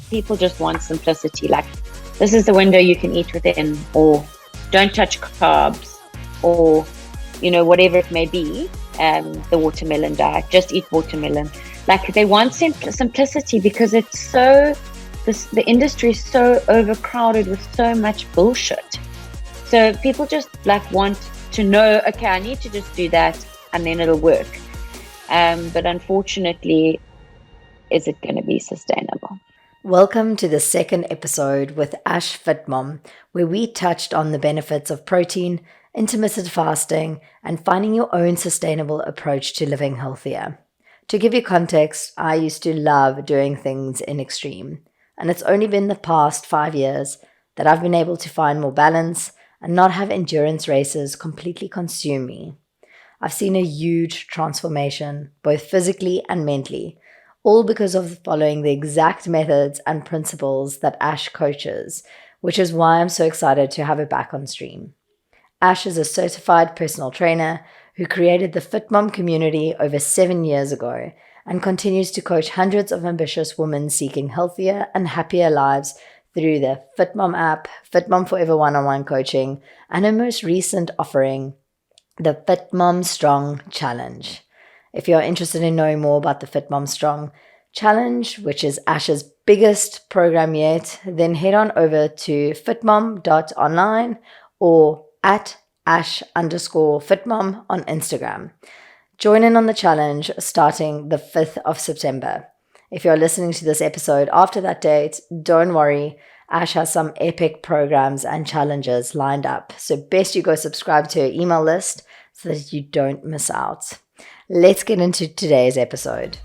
people just want simplicity. Like, this is the window you can eat within, or don't touch carbs, or, whatever it may be. The watermelon diet, just eat watermelon. Like, they want simplicity because it's the industry is so overcrowded with so much bullshit. So people just want to know, okay, I need to just do that and then it'll work. But unfortunately, is it going to be sustainable? Welcome to the second episode with Ash FitMom, where we touched on the benefits of protein, intermittent fasting, and finding your own sustainable approach to living healthier. To give you context, I used to love doing things in extreme, and it's only been the past 5 years that I've been able to find more balance and not have endurance races completely consume me. I've seen a huge transformation, both physically and mentally, all because of following the exact methods and principles that Ash coaches, which is why I'm so excited to have her back on stream. Ash is a certified personal trainer who created the FitMom community over 7 years ago and continues to coach hundreds of ambitious women seeking healthier and happier lives through the FitMom app, FitMom Forever one-on-one coaching, and her most recent offering, the FitMom Strong Challenge. If you're interested in knowing more about the FitMom Strong Challenge, which is Ash's biggest program yet, then head on over to fitmom.online or at @ash_fitmom on Instagram. Join in on the challenge starting the 5th of September. If you're listening to this episode after that date, don't worry. Ash has some epic programs and challenges lined up, so best you go subscribe to her email list so that you don't miss out. Let's get into today's episode.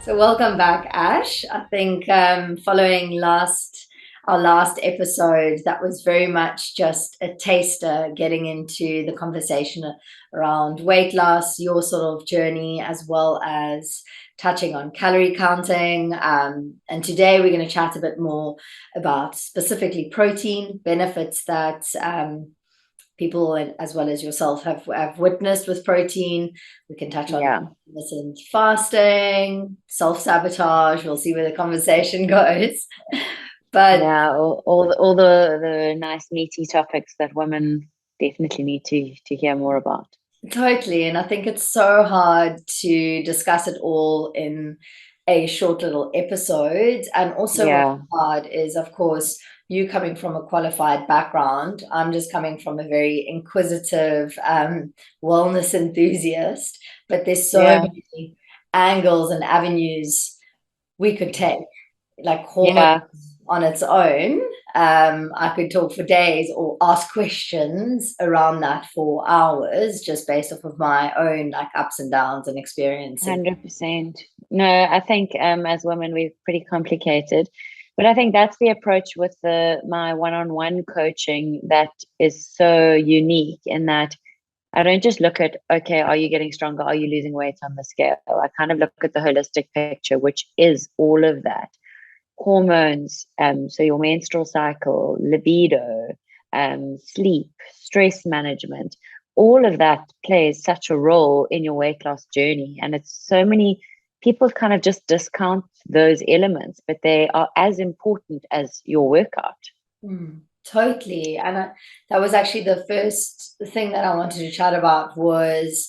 So welcome back, Ash. I think following our last episode, that was very much just a taster getting into the conversation around weight loss, your sort of journey, as well as touching on calorie counting. And today we're going to chat a bit more about specifically protein benefits that people as well as yourself have witnessed with protein. We can touch on intermittent fasting, self-sabotage. We'll see where the conversation goes. But all the nice meaty topics that women definitely need to hear more about. Totally. And I think it's so hard to discuss it all in a short little episode. And also what's hard is, of course, you coming from a qualified background. I'm just coming from a very inquisitive wellness enthusiast. But there's so many angles and avenues we could take, like hormones on its own. I could talk for days or ask questions around that for hours, just based off of my own ups and downs and experiences. 100%. No, I think as women we're pretty complicated, but I think that's the approach with my one-on-one coaching that is so unique, in that I don't just look at, okay, are you getting stronger? Are you losing weight on the scale? I kind of look at the holistic picture, which is all of that. Hormones, so your menstrual cycle, libido, sleep, stress management, all of that plays such a role in your weight loss journey. And it's so many people kind of just discount those elements, but they are as important as your workout. Totally. And that was actually the first thing that I wanted to chat about, was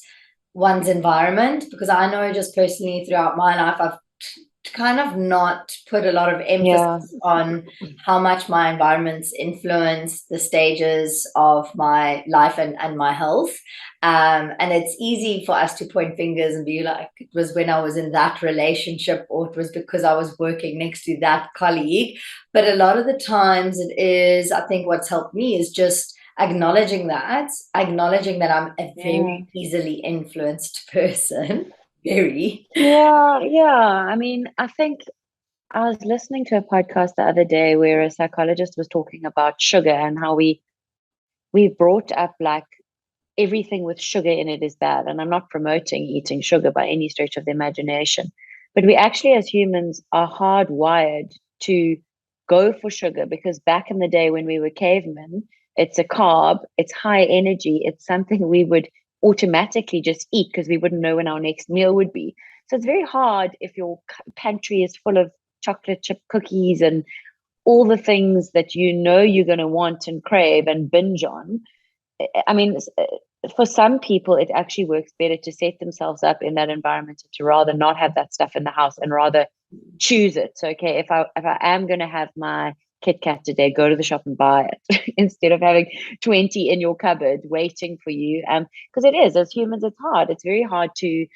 one's environment, because I know just personally throughout my life I've kind of not put a lot of emphasis on how much my environments influence the stages of my life and my health. And it's easy for us to point fingers and be like, it was when I was in that relationship, or it was because I was working next to that colleague. But a lot of the times it is, I think what's helped me is just acknowledging that I'm a very easily influenced person. Very. I mean, I think I was listening to a podcast the other day where a psychologist was talking about sugar and how we brought up like everything with sugar in it is bad. And I'm not promoting eating sugar by any stretch of the imagination, but we actually as humans are hardwired to go for sugar, because back in the day when we were cavemen, it's a carb, it's high energy, it's something we would automatically just eat because we wouldn't know when our next meal would be. So it's very hard if your pantry is full of chocolate chip cookies and all the things that you know you're going to want and crave and binge on. I mean, for some people, it actually works better to set themselves up in that environment to rather not have that stuff in the house and rather choose it. So, okay, if I am going to have my Kit Kat today, go to the shop and buy it instead of having 20 in your cupboard waiting for you. Because it is, as humans, it's hard. It's very hard to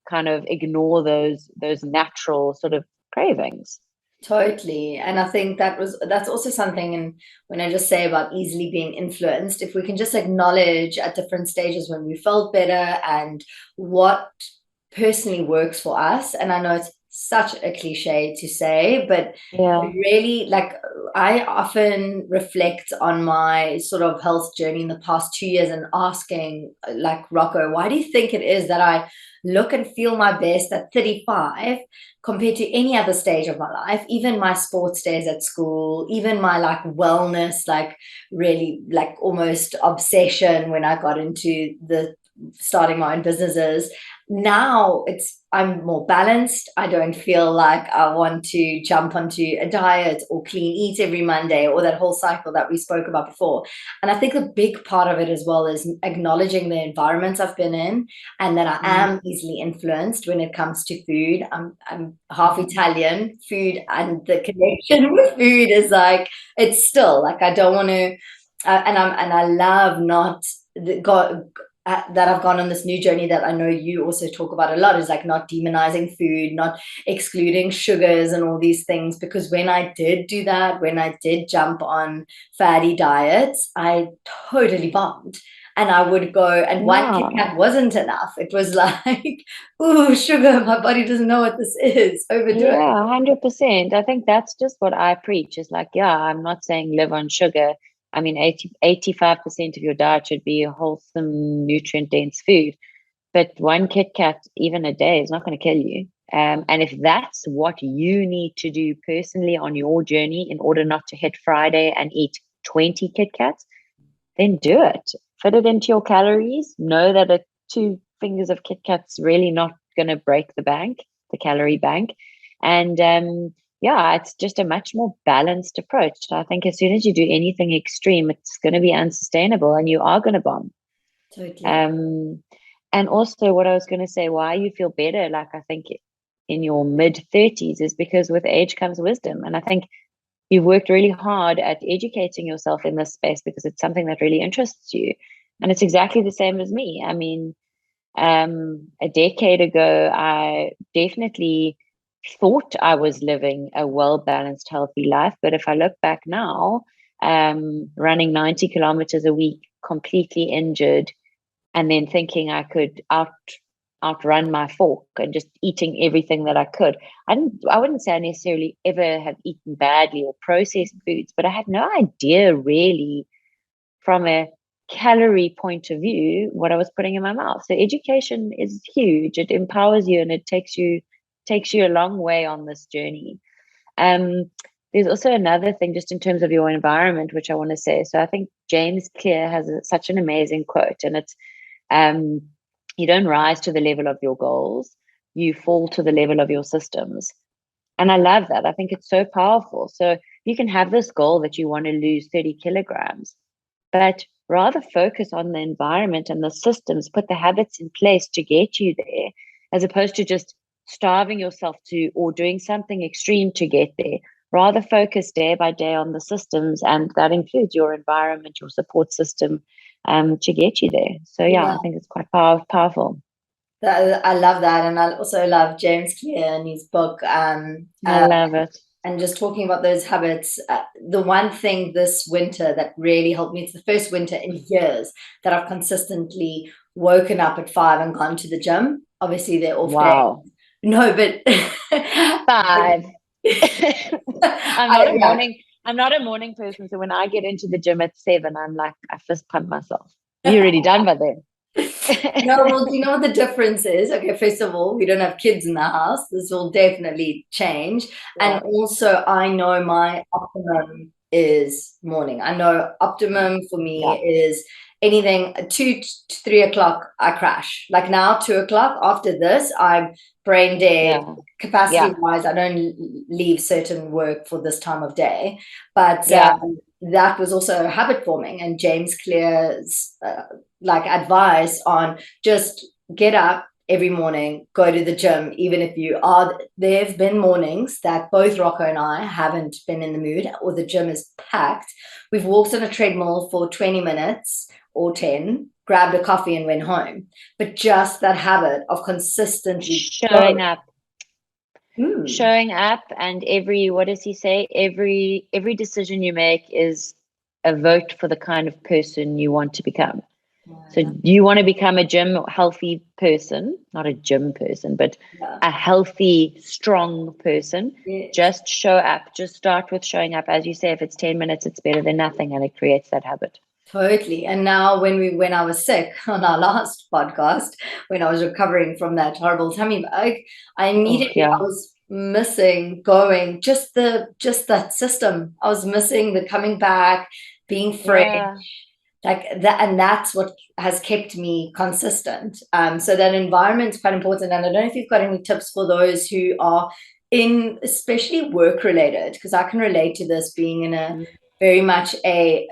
kind of ignore those natural sort of cravings. Totally. And I think that's also something, and when I just say about easily being influenced, if we can just acknowledge at different stages when we felt better and what personally works for us. And I know it's such a cliche to say, but Yeah. really, like, I often reflect on my sort of health journey in the past 2 years and asking, like, Rocco, why do you think it is that I look and feel my best at 35 compared to any other stage of my life, even my sports days at school, even my like wellness, like really like almost obsession when I got into the starting my own businesses. Now I'm more balanced. I don't feel like I want to jump onto a diet or clean eat every Monday or that whole cycle that we spoke about before. And I think a big part of it as well is acknowledging the environments I've been in and that I am easily influenced when it comes to food. I'm half Italian. Food and the connection with food is like, it's still like I don't want to and I love not God that I've gone on this new journey that I know you also talk about a lot is like not demonizing food, not excluding sugars and all these things. Because when I did do that, when I did jump on fatty diets, I totally bombed. And I would go, and one Kit Kat wasn't enough. It was like, ooh, sugar, my body doesn't know what this is. Overdo it. Yeah, 100%. I think that's just what I preach is like, yeah, I'm not saying live on sugar. I mean, 85% of your diet should be a wholesome, nutrient-dense food. But one Kit Kat, even a day, is not going to kill you. And if that's what you need to do personally on your journey in order not to hit Friday and eat 20 Kit Kats, then do it. Fit it into your calories. Know that two fingers of Kit Kat's really not going to break the bank, the calorie bank. And yeah, it's just a much more balanced approach. I think as soon as you do anything extreme, it's going to be unsustainable and you are going to bomb. Totally. And also, what I was going to say, why you feel better, like I think in your mid 30s, is because with age comes wisdom. And I think you've worked really hard at educating yourself in this space because it's something that really interests you. And it's exactly the same as me. I mean, a decade ago, I definitely thought I was living a well balanced, healthy life. But if I look back now, running 90 kilometers a week, completely injured, and then thinking I could outrun my fork and just eating everything that I could. I wouldn't say I necessarily ever have eaten badly or processed foods, but I had no idea really from a calorie point of view what I was putting in my mouth. So education is huge. It empowers you and it takes you a long way on this journey. Um, there's also another thing just in terms of your environment, which I want to say. So I think James Clear has such an amazing quote, and it's um, you don't rise to the level of your goals, you fall to the level of your systems. And I love that. I think it's so powerful. So you can have this goal that you want to lose 30 kilograms, but rather focus on the environment and the systems, put the habits in place to get you there, as opposed to just starving yourself to or doing something extreme to get there. Rather focus day by day on the systems, and that includes your environment, your support system, to get you there. So yeah, Yeah. I think it's quite powerful. I love that. And I also love James Clear and his book. I love it. And just talking about those habits, the one thing this winter that really helped me, it's the first winter in years that I've consistently woken up at 5 and gone to the gym. Obviously, they're off days. Wow. No, but 5. I'm not a yeah. morning. I'm not a morning person. So when I get into the gym at 7, I'm like, I fist pump myself. You're already done by then. No, well, do you know what the difference is? Okay, first of all, we don't have kids in the house. This will definitely change. Yeah. And also, I know my optimum is morning. I know optimum for me Yeah. is anything 2 to 3 o'clock. I crash. Like now, 2 o'clock. After this, I'm brain dead. Yeah. Capacity Yeah. wise, I don't leave certain work for this time of day. But Yeah. that was also habit forming. And James Clear's like advice on just get up every morning, go to the gym, even if you are. There have been mornings that both Rocco and I haven't been in the mood, or the gym is packed. We've walked on a treadmill for 20 minutes or 10, grabbed a coffee and went home. But just that habit of consistently Showing going. up. Hmm. Showing up, and what does he say? Every decision you make is a vote for the kind of person you want to become. So Yeah, you want to become a gym healthy person, not a gym person, but yeah. a healthy, strong person. Yes. Just show up. Just start with showing up. As you say, if it's 10 minutes, it's better than nothing, and it creates that habit. Totally. And now when I was sick on our last podcast, when I was recovering from that horrible tummy bug, I Oh, immediately I yeah. was missing going just that system. I was missing the coming back, being fresh, Yeah. like that, and that's what has kept me consistent. So that environment's quite important. And I don't know if you've got any tips for those who are in, especially work related, because I can relate to this being in a Mm. very much a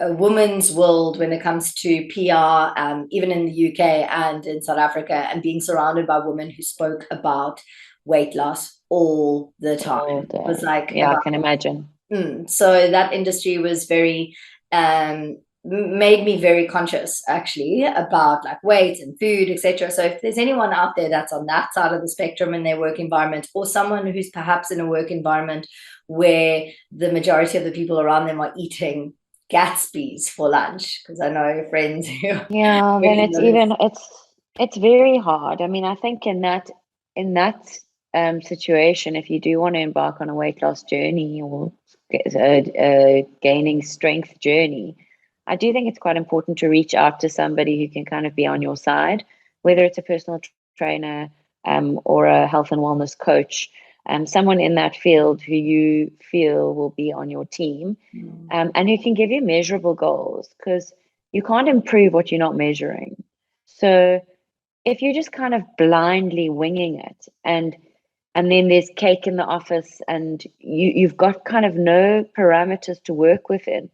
woman's world when it comes to PR, even in the UK and in South Africa, and being surrounded by women who spoke about weight loss all the time. All It was day. like Yeah, I about can imagine. so that industry was very made me very conscious actually about like weight and food, etc. So if there's anyone out there that's on that side of the spectrum in their work environment, or someone who's perhaps in a work environment where the majority of the people around them are eating Gatsby's for lunch, because I know friends who are Yeah, then working those. it's very hard. I mean, I think in that situation, if you do want to embark on a weight loss journey or a gaining strength journey, I do think it's quite important to reach out to somebody who can kind of be on your side, whether it's a personal trainer or a health and wellness coach, someone in that field who you feel will be on your team, and who can give you measurable goals, because you can't improve what you're not measuring. So if you're just kind of blindly winging it, and then there's cake in the office, and you've got kind of no parameters to work within,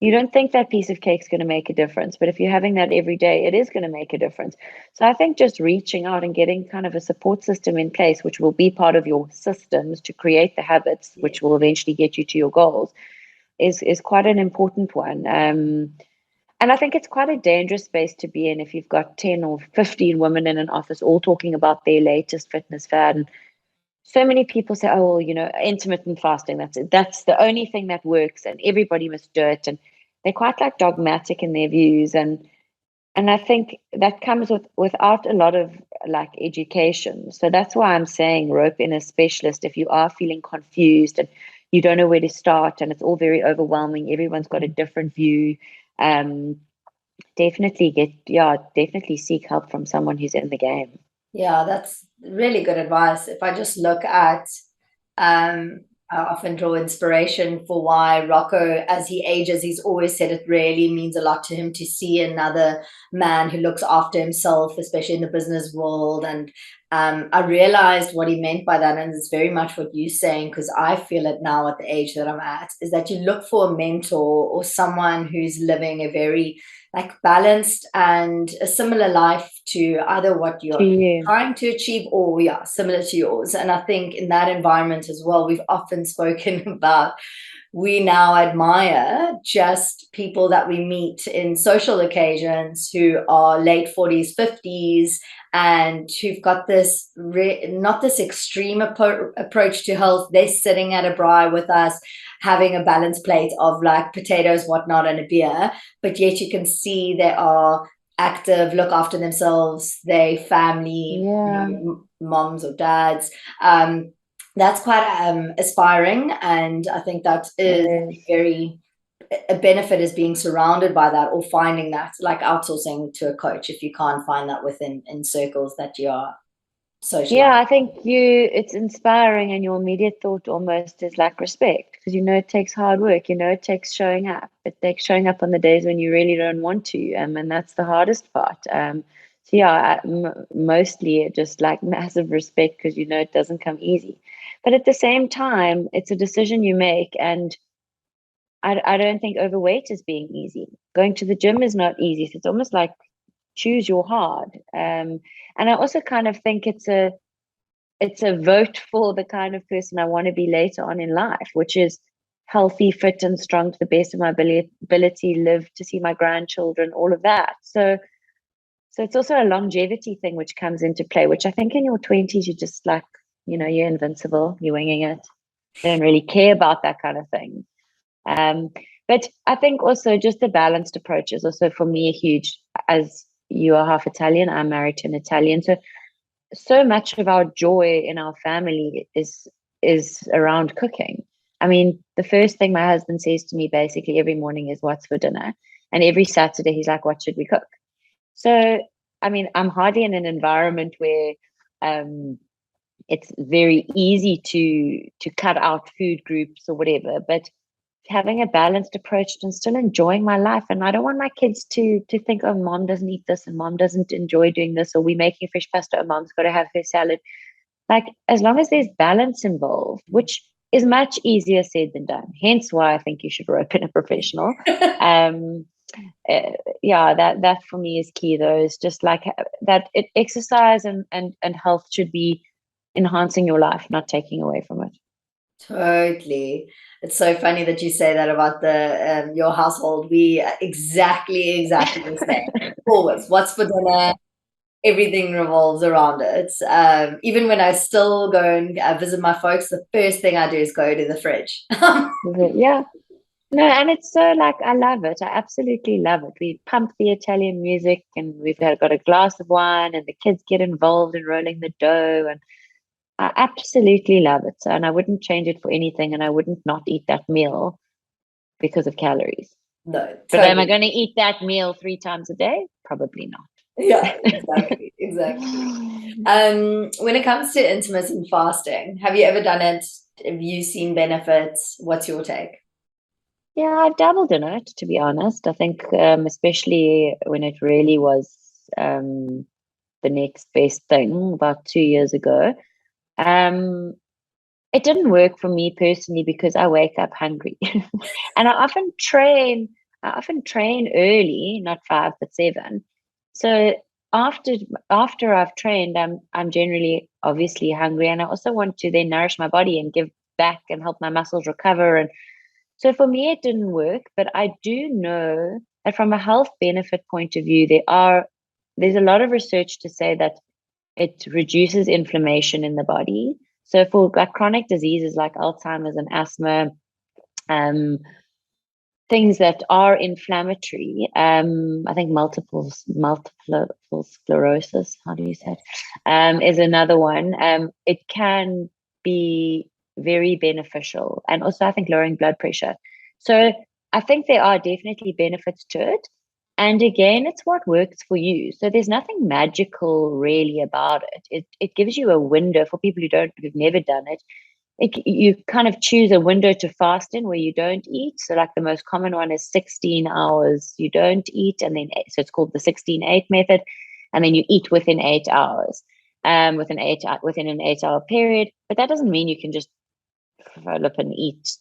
you don't think that piece of cake's going to make a difference. But if you're having that every day, it is going to make a difference. So I think just reaching out and getting kind of a support system in place, which will be part of your systems to create the habits, Yeah. which will eventually get you to your goals, is quite an important one. And I think it's quite a dangerous space to be in if you've got 10 or 15 women in an office all talking about their latest fitness fad. And so many people say, oh, well, intermittent fasting, that's it. That's the only thing that works, and everybody must do it. And they're quite like dogmatic in their views. And I think that comes without a lot of like education. So that's why I'm saying rope in a specialist if you are feeling confused and you don't know where to start and it's all very overwhelming. Everyone's got a different view. Um, definitely seek help from someone who's in the game. Yeah, that's really good advice. If I just look at, I often draw inspiration for why Rocco, as he ages, he's always said it really means a lot to him to see another man who looks after himself, especially in the business world. And I realized what he meant by that. And it's very much what you're saying, because I feel it now at the age that I'm at, is that you look for a mentor or someone who's living a very like balanced and a similar life to either what To you're you. trying to achieve or yeah, similar to yours. And I think in that environment as well, we've often spoken about we now admire just people that we meet in social occasions who are late 40s, 50s, and who've got this not this extreme approach to health. They're sitting at a braai with us, having a balanced plate of like potatoes, whatnot, and a beer. But yet you can see they are active, look after themselves, they family, Yeah, moms or dads. That's quite aspiring, and I think that it is is. very a benefit is being surrounded by that or finding that, like outsourcing to a coach if you can't find that within in circles that you are. socialize. Yeah, I think it's inspiring, and your immediate thought almost is like respect, because it takes hard work, it takes showing up. It takes showing up on the days when you really don't want to, and that's the hardest part. So yeah, mostly it just like massive respect, because it doesn't come easy. But at the same time, it's a decision you make, and I don't think overweight is being easy. Going to the gym is not easy. So it's almost like choose your hard. And I also kind of think it's a vote for the kind of person I want to be later on in life, which is healthy, fit, and strong to the best of my ability, live to see my grandchildren, all of that. So it's also a longevity thing which comes into play, which I think in your 20s, you're just like, you're invincible, you're winging it. You don't really care about that kind of thing. Um, but I think also just a balanced approach is also for me a huge, as you are half Italian, I'm married to an Italian. So much of our joy in our family is around cooking. I mean, the first thing my husband says to me basically every morning is, "What's for dinner?" And every Saturday he's like, "What should we cook?" So, I mean, I'm hardly in an environment where um, it's very easy to cut out food groups or whatever, but having a balanced approach and still enjoying my life. And I don't want my kids to think, oh, mom doesn't eat this and mom doesn't enjoy doing this, or we're making fish pasta and mom's got to have her salad. Like, as long as there's balance involved, which is much easier said than done. Hence why I think you should rope in a professional. Um, uh, yeah, that for me is key though, is just like exercise and health should be enhancing your life, not taking away from it. Totally. It's so funny that you say that about the your household. We are exactly the same. Always. What's for dinner? Everything revolves around it. Even when I still go and visit my folks, the first thing I do is go to the fridge. Yeah. No, and it's so like I love it. I absolutely love it. We pump the Italian music, and we've got a glass of wine, and the kids get involved in rolling the dough, and I absolutely love it. And I wouldn't change it for anything, and I wouldn't not eat that meal because of calories. No, But am I totally. going to eat that meal 3 times a day? Probably Yeah, not. exactly. When it comes to intermittent fasting, have you ever done it? Have you seen benefits? What's your take? Yeah, I've dabbled in it, to be honest. I think, especially when it really was um, the next best thing about 2 years ago. Um, it didn't work for me personally because I wake up hungry, and I often train. I often train early, not 5 but 7. So after after I've trained, I'm generally obviously hungry, and I also want to then nourish my body and give back and help my muscles recover. And so for me, it didn't work, but I do know that from a health benefit point of view, there's a lot of research to say that it reduces inflammation in the body. So for like chronic diseases like Alzheimer's and asthma, um, things that are inflammatory, I think multiple sclerosis, how do you say it, is another one. It can be very beneficial, and also I think lowering blood pressure. So I think there are definitely benefits to it. And again, it's what works for you. So there's nothing magical really about it. It gives you a window for people who've never done it. You kind of choose a window to fast in where you don't eat. So like the most common one is 16 hours you don't eat, and then so it's called the 16-8 method, and then you eat within 8 hours, within an 8 hour period. But that doesn't mean you can just flip and eat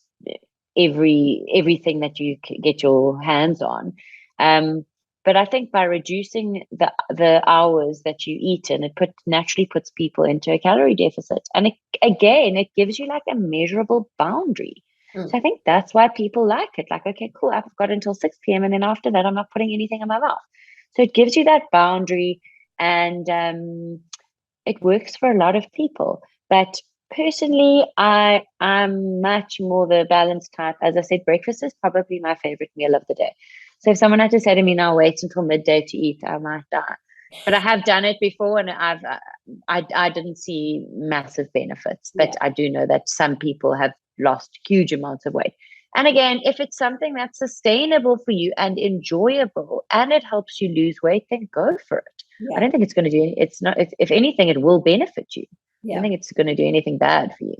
everything that you get your hands on. Um, but I think by reducing the hours that you eat in, it naturally puts people into a calorie deficit, and again, it gives you like a measurable boundary. So I think that's why people like it. Like, okay, cool, I've got until 6 p.m. and then after that, I'm not putting anything in my mouth. So it gives you that boundary, and it works for a lot of people. But personally, I'm much more the balanced type. As I said, breakfast is probably my favorite meal of the day. So if someone had to say to me, "Now wait until midday to eat," I might die. But I have done it before, and I didn't see massive benefits. But I do know that some people have lost huge amounts of weight. And again, if it's something that's sustainable for you and enjoyable, and it helps you lose weight, then go for it. I don't think it's going to do, it's not, if anything, it will benefit you. I don't Yeah. think it's going to do anything bad for you.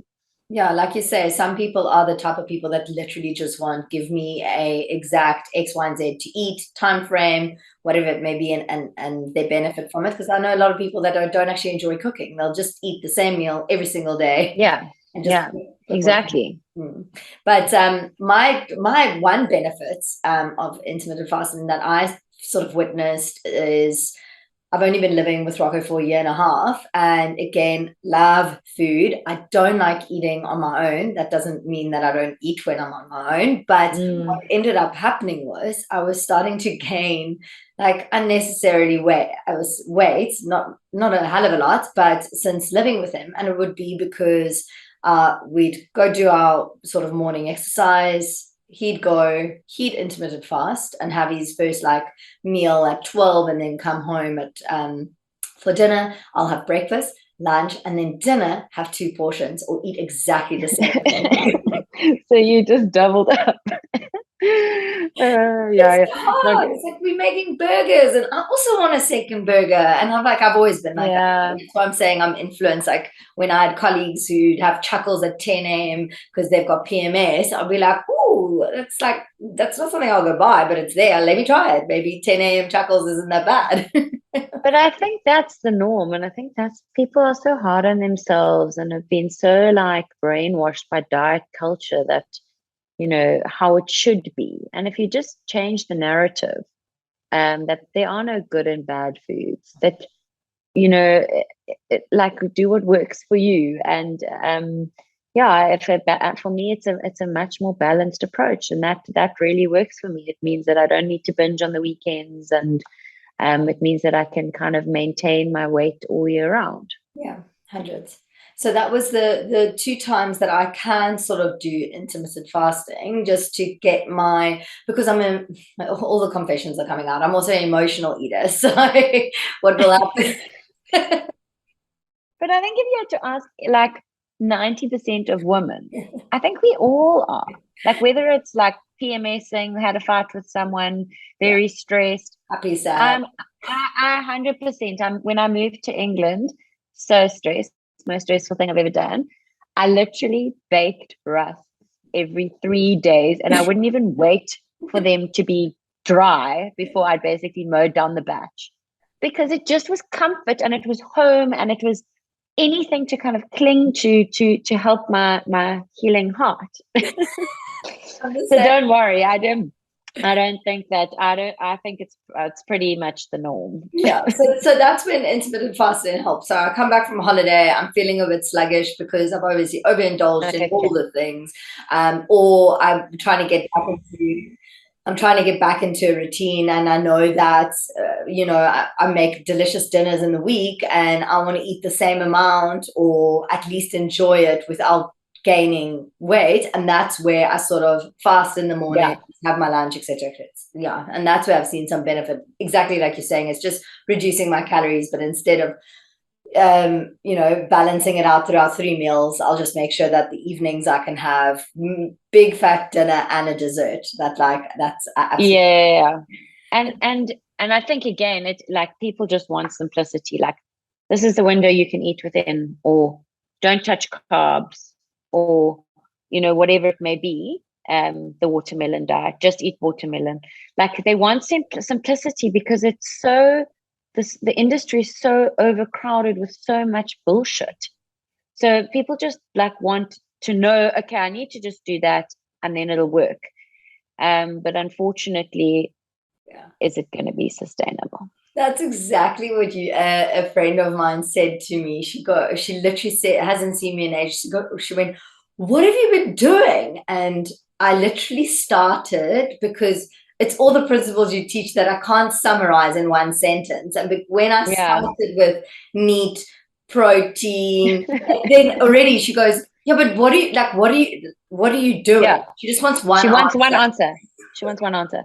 Yeah, like you say, some people are the type of people that literally just want, give me a exact X, Y, and Z to eat, time frame, whatever it may be, and they benefit from it. Because I know a lot of people that don't actually enjoy cooking. They'll just eat the same meal every single day. Yeah. And just Exactly. But my one benefit of intermittent fasting that I sort of witnessed is, I've only been living with Rocco for a year and a half, and again, love food. I don't like eating on my own. That doesn't mean that I don't eat when I'm on my own, but what ended up happening was I was starting to gain like unnecessarily weight. Not a hell of a lot, but since living with him, and it would be because we'd go do our sort of morning exercise. He'd intermittent fast and have his first like meal at 12 and then come home at for dinner. I'll have breakfast, lunch, and then dinner, have 2 portions or eat exactly the same. So you just doubled up. It's hard. It's like we're making burgers and I also want a second burger. And I've always been like that. That's why I'm saying I'm influenced. Like when I had colleagues who'd have chuckles at 10 a.m. because they've got PMS, I'll be like, ooh, that's not something I'll go buy, but it's there. Let me try it. Maybe 10 a.m. chuckles isn't that bad. But I think that's the norm. And I think that's, people are so hard on themselves and have been so like brainwashed by diet culture that, you know, how it should be. And if you just change the narrative, that there are no good and bad foods, that, you know, like do what works for you. And for me, it's a much more balanced approach, and that really works for me. It means that I don't need to binge on the weekends, and it means that I can kind of maintain my weight all year round. Yeah, hundreds. So that was the 2 times that I can sort of do intermittent fasting just to get because all the confessions are coming out. I'm also an emotional eater. So what will happen? But I think if you had to ask like 90% of women, I think we all are. Like whether it's like PMSing, had a fight with someone, very stressed. Happy, sad. I 100%. When I moved to England, so stressed, most stressful thing I've ever done. I literally baked rusks every 3 days, and I wouldn't even wait for them to be dry before I'd basically mowed down the batch, because it just was comfort and it was home and it was anything to kind of cling to help my healing heart. So don't worry, I don't think that, I think it's pretty much the norm. Yeah, so that's when intermittent fasting helps. So I come back from holiday, I'm feeling a bit sluggish because I've obviously overindulged in all the things, or I'm trying to get back into a routine, and I know that I make delicious dinners in the week, and I want to eat the same amount or at least enjoy it without gaining weight, and that's where I sort of fast in the morning, have my lunch, etc. Yeah, and that's where I've seen some benefit. Exactly like you're saying, it's just reducing my calories, but instead of balancing it out throughout 3 meals, I'll just make sure that the evenings I can have big fat dinner and a dessert. That's absolutely. And I think again, it's like people just want simplicity. Like this is the window you can eat within, or don't touch carbs, or whatever it may be. The watermelon diet, just eat watermelon. Like they want simplicity because it's so. The industry is so overcrowded with so much bullshit. So people just like want to know, okay, I need to just do that and then it'll work. But unfortunately, is it going to be sustainable? That's exactly what a friend of mine said to me. She literally said, hasn't seen me in ages. She went, what have you been doing? And I literally started because it's all the principles you teach that I can't summarize in one sentence. And when I started with meat, protein, then already she goes, yeah, but what are you doing? Yeah. She just wants one answer. She wants one answer.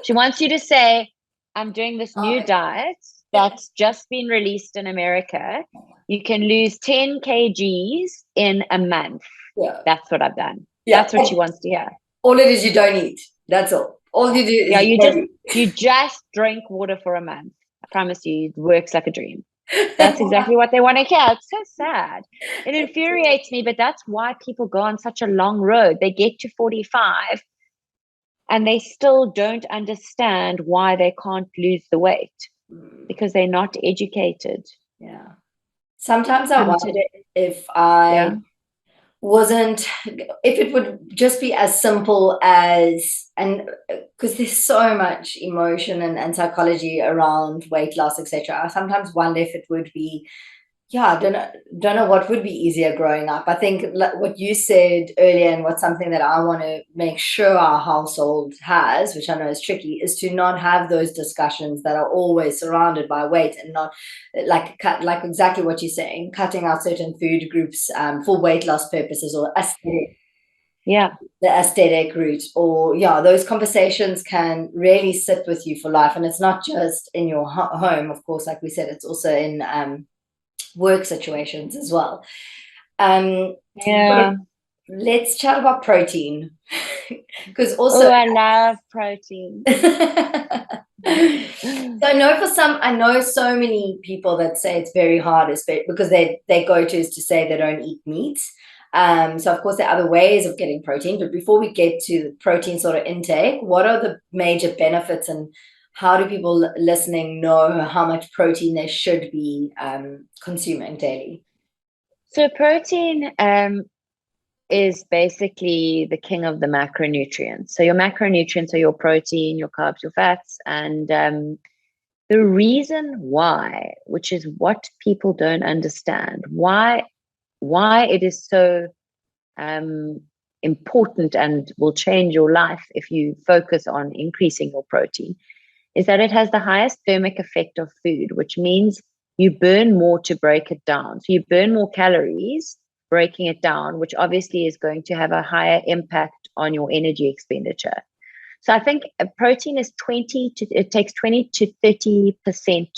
She wants you to say, I'm doing this new diet that's just been released in America. You can lose 10 kgs in a month. Yeah. That's what I've done. Yeah. That's what she wants to hear. All it is, you don't eat. That's all. All you do is you just drink water for a month. promise you, it works like a dream. That's exactly what they want to hear. It's so sad. It infuriates me, but that's why people go on such a long road. They get to 45 and they still don't understand why they can't lose the weight because they're not educated. Yeah. Sometimes I wonder if I wasn't, if it would just be as simple as, and because there's so much emotion and psychology around weight loss, etc. I sometimes wonder if it would be, I don't know what would be easier growing up. I think what you said earlier, and what's something that I want to make sure our household has, which I know is tricky, is to not have those discussions that are always surrounded by weight, and not like exactly what you're saying, cutting out certain food groups for weight loss purposes, or aesthetic. Yeah. The aesthetic route, or those conversations can really sit with you for life. And it's not just in your home, of course, like we said, it's also in work situations as well. Let's chat about protein, because also I love protein. So I know so many people that say it's very hard, because they go to is to say they don't eat meat. So of course there are other ways of getting protein, but before we get to the protein sort of intake, what are the major benefits, and how do people listening know how much protein they should be consuming daily? So protein is basically the king of the macronutrients. So your macronutrients are your protein, your carbs, your fats, and the reason why, which is what people don't understand, why it is so important and will change your life if you focus on increasing your protein, is that it has the highest thermic effect of food, which means you burn more to break it down. So you burn more calories breaking it down, which obviously is going to have a higher impact on your energy expenditure. So I think protein is it takes 20 to 30%.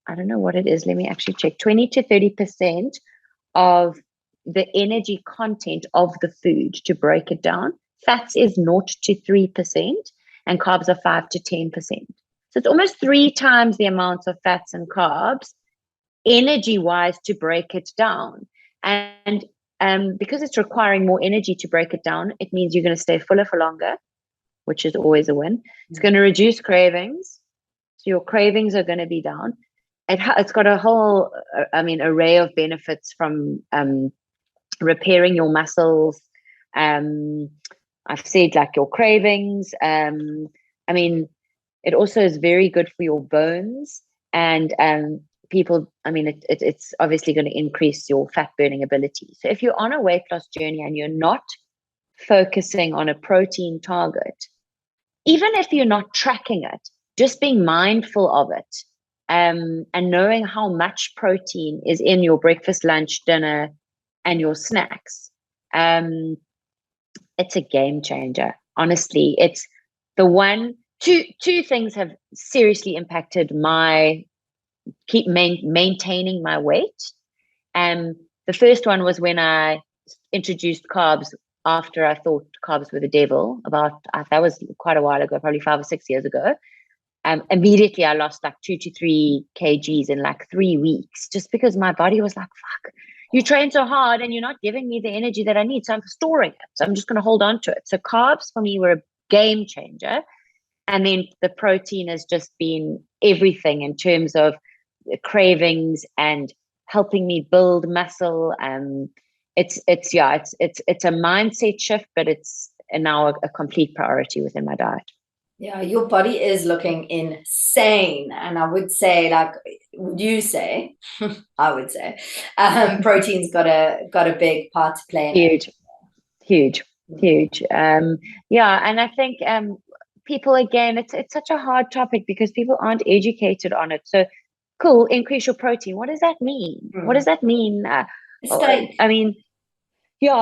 I don't know what it is. Let me actually check. 20 to 30% of the energy content of the food to break it down. Fats is 0 to 3%, and carbs are 5 to 10%. So it's almost 3 times the amount of fats and carbs energy-wise to break it down. And because it's requiring more energy to break it down, it means you're going to stay fuller for longer, which is always a win. It's going to reduce cravings. So your cravings are going to be down. It's got a whole, array of benefits, from repairing your muscles. I've said, like, your cravings. It also is very good for your bones, and people, it's obviously going to increase your fat burning ability. So if you're on a weight loss journey and you're not focusing on a protein target, even if you're not tracking it, just being mindful of it, and knowing how much protein is in your breakfast, lunch, dinner, and your snacks, it's a game changer. Honestly, it's the two things have seriously impacted my maintaining my weight. The first one was when I introduced carbs after I thought carbs were the devil. That was quite a while ago, probably 5 or 6 years ago. Immediately I lost like 2 to 3 kgs in like 3 weeks, just because my body was like, fuck, you train so hard and you're not giving me the energy that I need. So I'm storing it. So I'm just going to hold on to it. So carbs for me were a game changer. And then the protein has just been everything in terms of cravings and helping me build muscle. It's a mindset shift, but it's now a complete priority within my diet. Yeah, your body is looking insane. And I would say, would you say, I would say, protein's got a big part to play in it. Huge. And I think people, again, it's such a hard topic because people aren't educated on it. So cool, increase your protein. What does that mean? What does that mean? I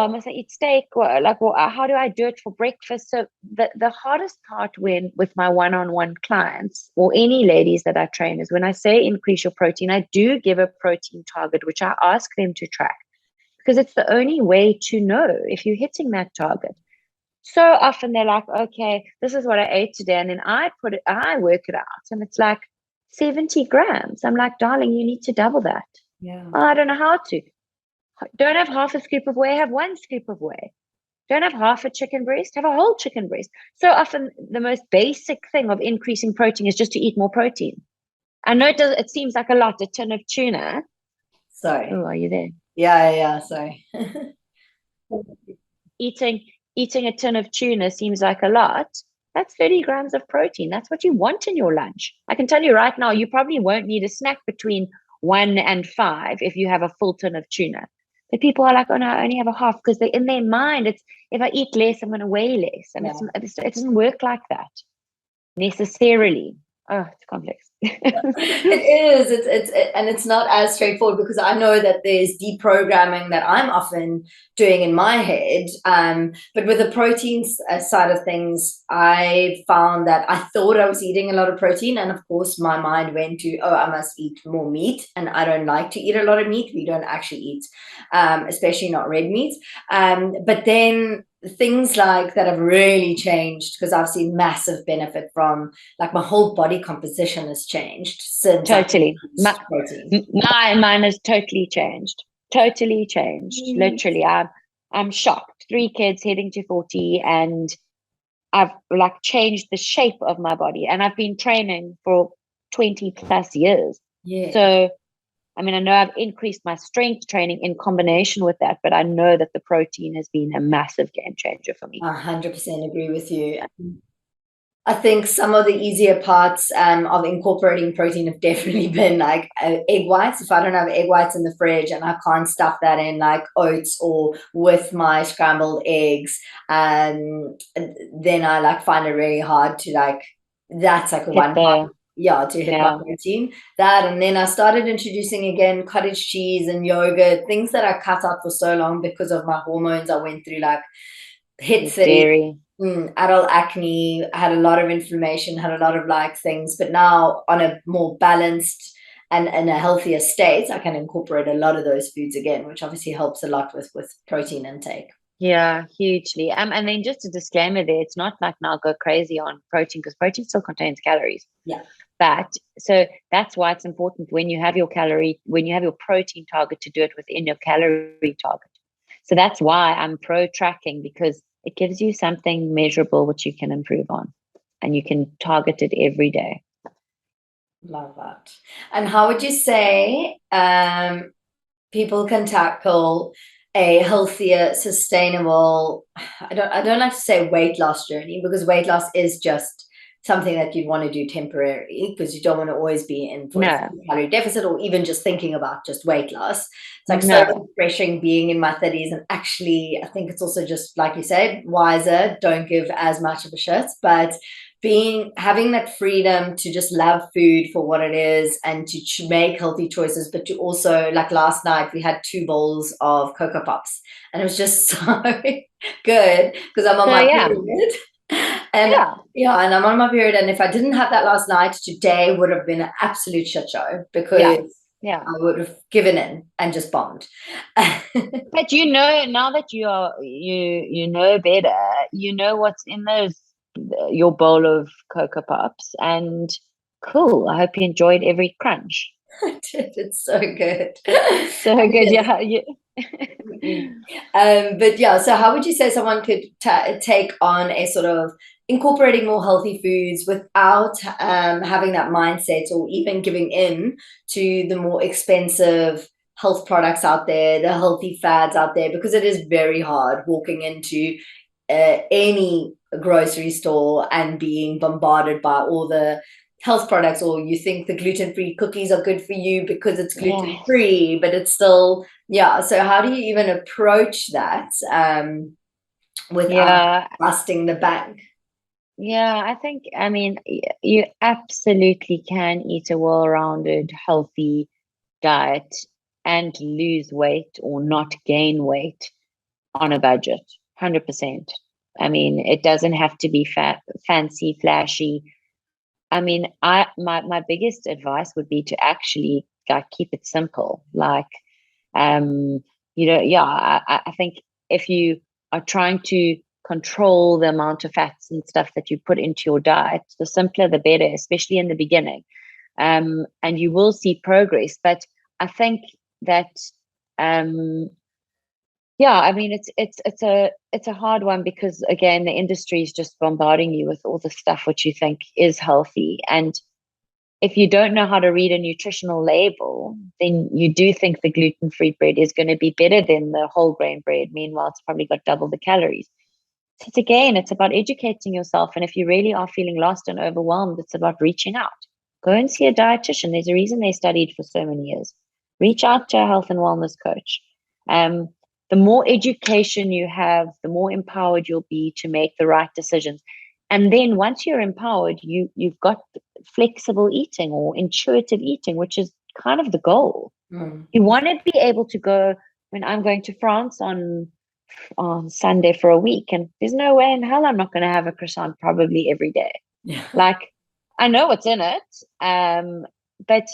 must eat steak. How do I do it for breakfast? So the hardest part with my one-on-one clients, or any ladies that I train, is when I say increase your protein, I do give a protein target, which I ask them to track, because it's the only way to know if you're hitting that target. So often they're like, okay, this is what I ate today. And then I work it out. And it's like 70 grams. I'm like, darling, you need to double that. Yeah. Oh, I don't know how to. Don't have half a scoop of whey, have one scoop of whey. Don't have half a chicken breast, have a whole chicken breast. So often the most basic thing of increasing protein is just to eat more protein. I know it seems like a lot, a tin of tuna. Sorry. Oh, are you there? Yeah, sorry. Eating a tin of tuna seems like a lot. That's 30 grams of protein. That's what you want in your lunch. I can tell you right now, you probably won't need a snack between 1 and 5 if you have a full tin of tuna. But people are like, oh no, I only have a half, because they, in their mind, it's, if I eat less, I'm going to weigh less. And it doesn't work like that necessarily. Oh, it's complex. It is. And it's not as straightforward, because I know that there's deprogramming that I'm often doing in my head. But with the protein side of things, I found that I thought I was eating a lot of protein, and of course my mind went to, oh, I must eat more meat, and I don't like to eat a lot of meat. We don't actually eat, especially not red meat. But then things like that have really changed, because I've seen massive benefit from, like, my whole body composition has changed since Totally. protein. Mine has totally changed. Totally changed. Literally. I'm shocked. 3 kids heading to 40, and I've like changed the shape of my body, and I've been training for 20 plus years. Yeah. So I mean, I know I've increased my strength training in combination with that, but I know that the protein has been a massive game changer for me. 100% agree with you. I think some of the easier parts of incorporating protein have definitely been like egg whites. If I don't have egg whites in the fridge and I can't stuff that in like oats or with my scrambled eggs, then I like find it really hard to like, that's like one part. Yeah, to hit my protein. That, and then I started introducing again cottage cheese and yogurt, things that I cut out for so long because of my hormones. I went through like hit 30, dairy. Adult acne, had a lot of inflammation, had a lot of like things, but now on a more balanced and a healthier state, I can incorporate a lot of those foods again, which obviously helps a lot with protein intake. Yeah, hugely. And then just a disclaimer there, it's not like now go crazy on protein, because protein still contains calories. Yeah. But so that's why it's important when you have your protein target, to do it within your calorie target. So that's why I'm pro tracking, because it gives you something measurable which you can improve on, and you can target it every day. Love that. And how would you say people can tackle a healthier, sustainable, I don't like to say weight loss journey, because weight loss is just something that you want to do temporarily, because you don't want to always be in for a calorie deficit, or even just thinking about just weight loss. It's like so refreshing being in my 30s, and actually I think it's also just, like you said, wiser, don't give as much of a shit, but having that freedom to just love food for what it is, and to make healthy choices, but to also, like last night we had 2 bowls of Cocoa Pops, and it was just so good, because I'm on my period. And and I'm on my period, and if I didn't have that last night, today would have been an absolute shit show, because I would have given in and just bombed. But now that you know better, you know what's in your bowl of Cocoa Pops, and cool. I hope you enjoyed every crunch. I did. It's so good. So good, yeah. But yeah, so how would you say someone could take on a sort of incorporating more healthy foods without having that mindset, or even giving in to the more expensive health products out there, the healthy fads out there, because it is very hard walking into any grocery store and being bombarded by all the health products, or you think the gluten-free cookies are good for you because it's gluten-free, but it's still, so how do you even approach that without busting the bank? I think, I mean, you absolutely can eat a well-rounded, healthy diet and lose weight or not gain weight on a budget, 100%. I mean, it doesn't have to be fancy, flashy. I mean, my biggest advice would be to actually like keep it simple. Like, I think if you are trying to control the amount of fats and stuff that you put into your diet, the simpler the better, especially in the beginning. and you will see progress. But I think that, yeah, I mean, it's a hard one, because again, the industry is just bombarding you with all the stuff which you think is healthy, and if you don't know how to read a nutritional label, then you do think the gluten-free bread is going to be better than the whole grain bread. Meanwhile, it's probably got double the calories. So it's about educating yourself. And if you really are feeling lost and overwhelmed, it's about reaching out. Go and see a dietitian. There's a reason they studied for so many years. Reach out to a health and wellness coach. Um, the more education you have, the more empowered you'll be to make the right decisions. And then once you're empowered, you've got flexible eating or intuitive eating, which is kind of the goal. You want to be able to go, when I'm going to France on Sunday for a week, and there's no way in hell I'm not going to have a croissant probably every day. Yeah. Like, I know what's in it, but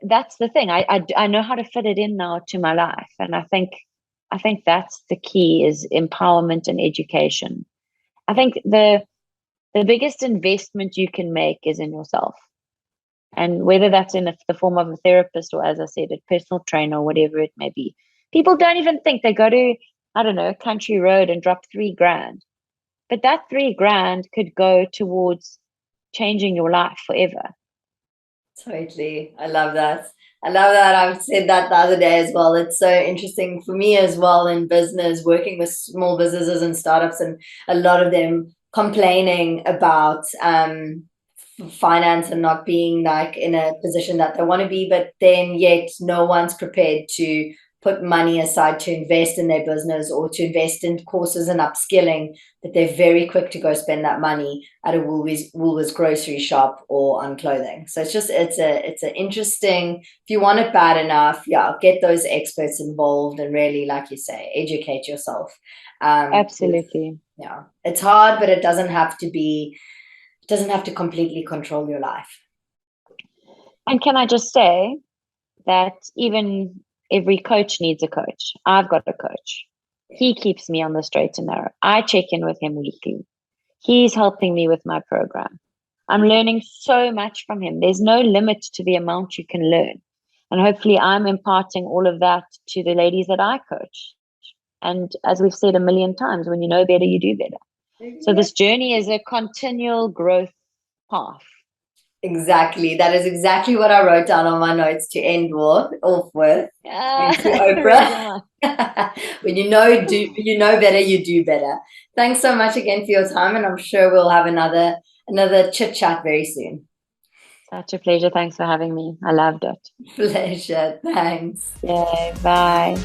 that's the thing. I know how to fit it in now to my life, and I think that's the key, is empowerment and education. I think the biggest investment you can make is in yourself. And whether that's in the form of a therapist, or, as I said, a personal trainer, or whatever it may be. People don't even think. They go to, I don't know, Country Road and drop $3,000. But that $3,000 could go towards changing your life forever. Totally. I love that. I love that. I've said that the other day as well. It's so interesting for me as well in business, working with small businesses and startups, and a lot of them complaining about finance and not being like in a position that they want to be, but then yet no one's prepared to put money aside to invest in their business or to invest in courses and upskilling, that they're very quick to go spend that money at a Woolworths grocery shop or on clothing. So it's an interesting, if you want it bad enough, yeah, get those experts involved and really, like you say, educate yourself. Absolutely. Yeah, it's hard, but it doesn't have to completely control your life. And can I just say that even every coach needs a coach. I've got a coach. He keeps me on the straight and narrow. I check in with him weekly. He's helping me with my program. I'm learning so much from him. There's no limit to the amount you can learn. And hopefully I'm imparting all of that to the ladies that I coach. And as we've said a million times, when you know better, you do better. So this journey is a continual growth path. Exactly. That is exactly what I wrote down on my notes to end off with. Thank you, Oprah. When you know better, you do better. Thanks so much again for your time, and I'm sure we'll have another chit chat very soon. Such a pleasure. Thanks for having me. I loved it. Pleasure. Thanks. Yeah. Bye.